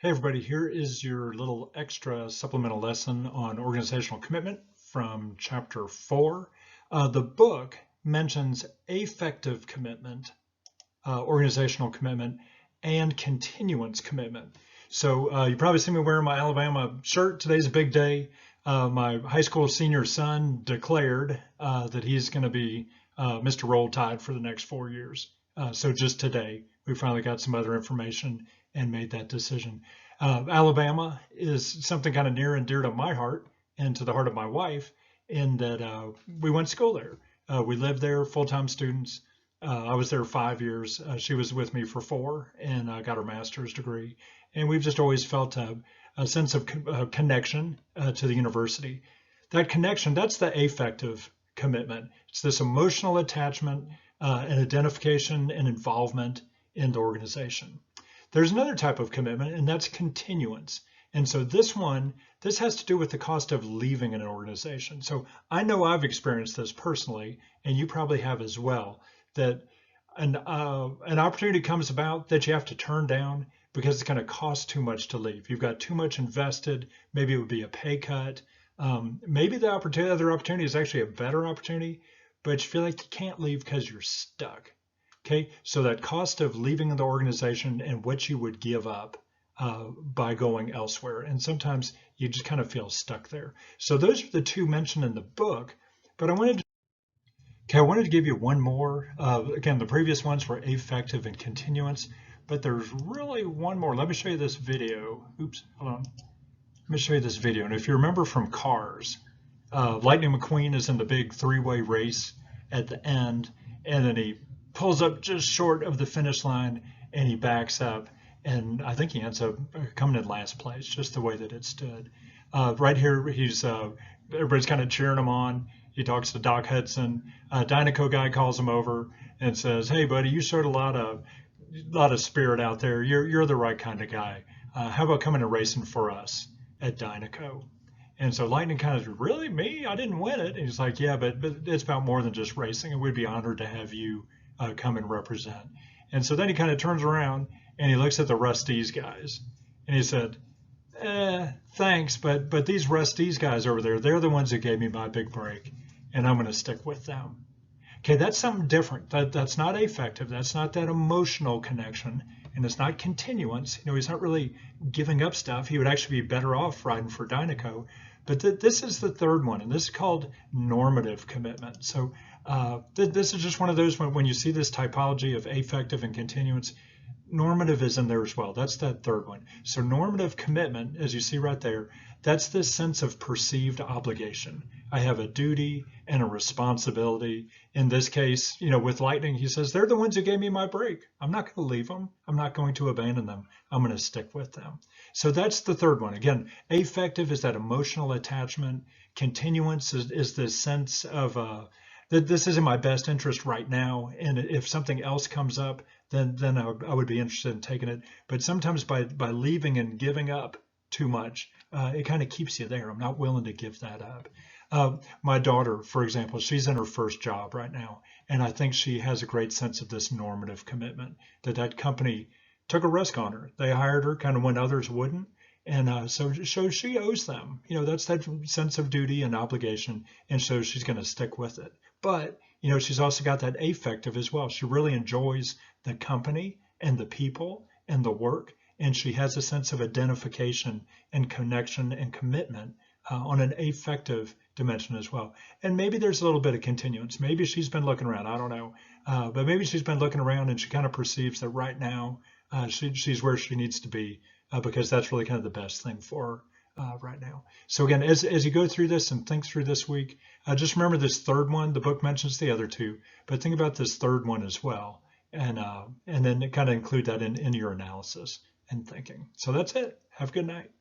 Hey everybody, here is your little extra supplemental lesson on organizational commitment from chapter 4. The book mentions affective commitment, organizational commitment, and continuance commitment. So you probably see me wearing my Alabama shirt. Today's a big day. My high school senior son declared that he's going to be Mr. Roll Tide for the next 4 years. So just today, we finally got some other information and made that decision. Alabama is something kind of near and dear to my heart and to the heart of my wife, in that we went to school there. We lived there, full-time students. I was there 5 years. She was with me for 4 and got her master's degree. And we've just always felt a sense of connection to the university. That connection, that's the affective commitment. It's this emotional attachment and identification and involvement in the organization. There's another type of commitment, and that's continuance. And so this has to do with the cost of leaving an organization. So I know I've experienced this personally, and you probably have as well, that an opportunity comes about that you have to turn down because it's going to cost too much to leave. You've got too much invested. Maybe it would be a pay cut. Maybe the other opportunity is actually a better opportunity, but you feel like you can't leave because you're stuck. Okay, so that cost of leaving the organization and what you would give up by going elsewhere. And sometimes you just kind of feel stuck there. So those are the two mentioned in the book, but I wanted to give you one more. Again, the previous ones were affective and continuance, but there's really one more. Let me show you this video. Oops, hold on. Let me show you this video. And if you remember from Cars, Lightning McQueen is in the big 3-way race at the end, and then he pulls up just short of the finish line and he backs up, and I think he ends up coming in last place, just the way that it stood. Right here, everybody's kind of cheering him on. He talks to Doc Hudson. Dynaco guy calls him over and says, "Hey buddy, you showed a lot of spirit out there. You're the right kind of guy. How about coming and racing for us at Dynaco?" And so Lightning kind of, "Really, me? I didn't win it." And he's like, "Yeah, but it's about more than just racing, and we'd be honored to have you come and represent." And so then he kind of turns around and he looks at the Rusty's guys and he said, "Thanks, but these Rusty's guys over there, they're the ones that gave me my big break, and I'm going to stick with them." Okay, that's something different. That's not affective. That's not that emotional connection, and it's not continuance. He's not really giving up stuff. He would actually be better off riding for Dynaco. But this is the third one, and this is called normative commitment. So this is just one of those when you see this typology of affective and continuance, normative is in there as well. That's that third one. So normative commitment, as you see right there, that's this sense of perceived obligation. I have a duty and a responsibility. In this case, with Lightning, he says, they're the ones who gave me my break. I'm not going to leave them. I'm not going to abandon them. I'm going to stick with them. So that's the third one. Again, affective is that emotional attachment. Continuance is this sense of that this is in my best interest right now, and if something else comes up, then I would be interested in taking it. But sometimes by leaving and giving up too much, it kind of keeps you there. I'm not willing to give that up. My daughter, for example, she's in her first job right now, and I think she has a great sense of this normative commitment, that company took a risk on her. They hired her kind of when others wouldn't. And so she owes them. That's that sense of duty and obligation, and so she's going to stick with it. But she's also got that affective as well. She really enjoys the company and the people and the work, and she has a sense of identification and connection and commitment on an affective dimension as well. And maybe there's a little bit of continuance. Maybe she's been looking around. I don't know, but maybe she's been looking around and she kind of perceives that right now she's where she needs to be. Because that's really kind of the best thing for her right now. So again, as you go through this and think through this week, just remember this third one. The book mentions the other two, but think about this third one as well, and then kind of include that in your analysis and thinking. So that's it. Have a good night.